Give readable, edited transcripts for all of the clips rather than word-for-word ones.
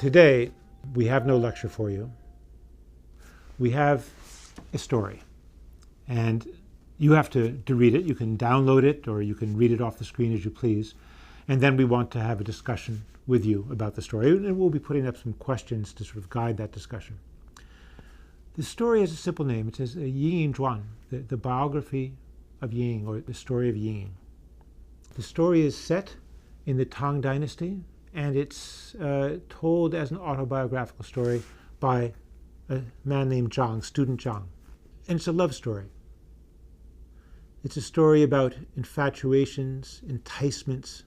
Today, we have no lecture for you. We have a story, and you have to read it. You can download it, or you can read it off the screen as you please. And then we want to have a discussion with you about the story, and we'll be putting up some questions to sort of guide that discussion. The story has a simple name. It says Yingying, the biography of Yingying, or the story of Yingying. The story is set in the Tang Dynasty, and it's told as an autobiographical story by a man named Zhang, student Zhang. And it's a love story. It's a story about infatuations, enticements.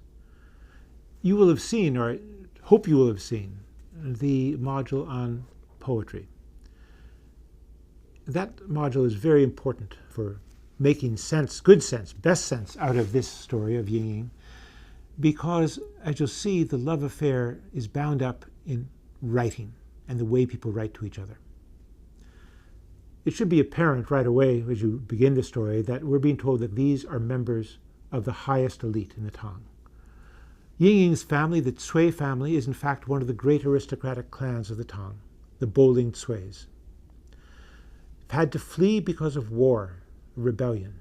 You will have seen, or I hope you will have seen, the module on poetry. That module is very important for making sense, good sense, best sense out of this story of Yingying, because, as you'll see, the love affair is bound up in writing and the way people write to each other. It should be apparent right away as you begin the story that we're being told that these are members of the highest elite in the Tang. Yingying's family, the Cui family, is in fact one of the great aristocratic clans of the Tang, the Boling Cuis. Had to flee because of war, rebellion.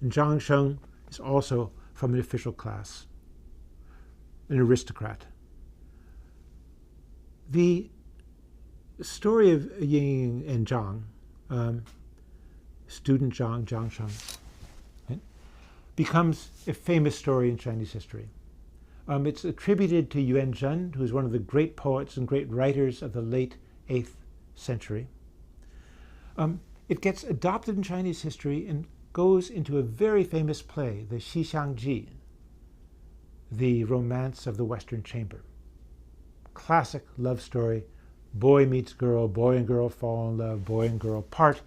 And Zhang Sheng is also from an official class, an aristocrat. The story of Yingying and Zhang, student Zhang Sheng, right, becomes a famous story in Chinese history. It's attributed to Yuan Zhen, who is one of the great poets and great writers of the late 8th century. It gets adopted in Chinese history and goes into a very famous play, the Xixiangji, the Romance of the Western Chamber. Classic love story. Boy meets girl, boy and girl fall in love, boy and girl part,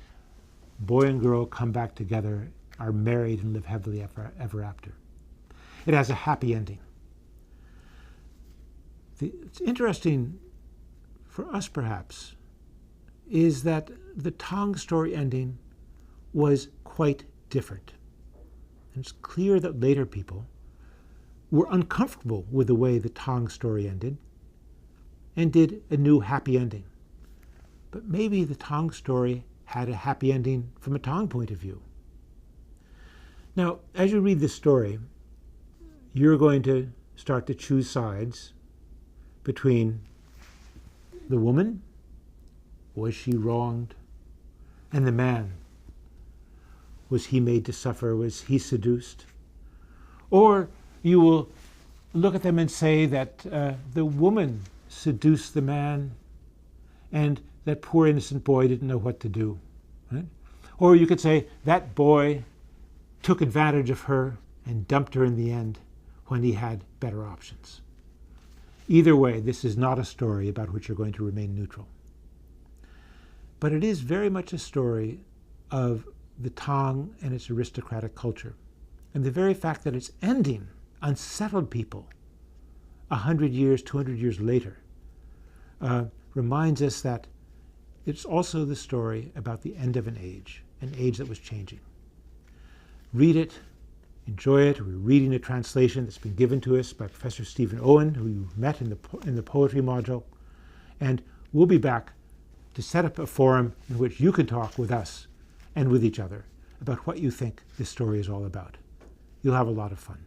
boy and girl come back together, are married and live happily ever after. It has a happy ending. It's interesting for us, perhaps, is that the Tang story ending was quite different. And it's clear that later people were uncomfortable with the way the Tang story ended and did a new happy ending. But maybe the Tang story had a happy ending from a Tang point of view. Now, as you read this story, you're going to start to choose sides between the woman, was she wronged, and the man, was he made to suffer, was he seduced? Or you will look at them and say that the woman seduced the man and that poor innocent boy didn't know what to do. Right? Or you could say that boy took advantage of her and dumped her in the end when he had better options. Either way, this is not a story about which you're going to remain neutral. But it is very much a story of the Tang and its aristocratic culture. And the very fact that it's ending unsettled people 100 years, 200 years later, reminds us that it's also the story about the end of an age that was changing. Read it, enjoy it. We're reading a translation that's been given to us by Professor Stephen Owen, who you met in the poetry module. And we'll be back to set up a forum in which you can talk with us and with each other about what you think this story is all about. You'll have a lot of fun.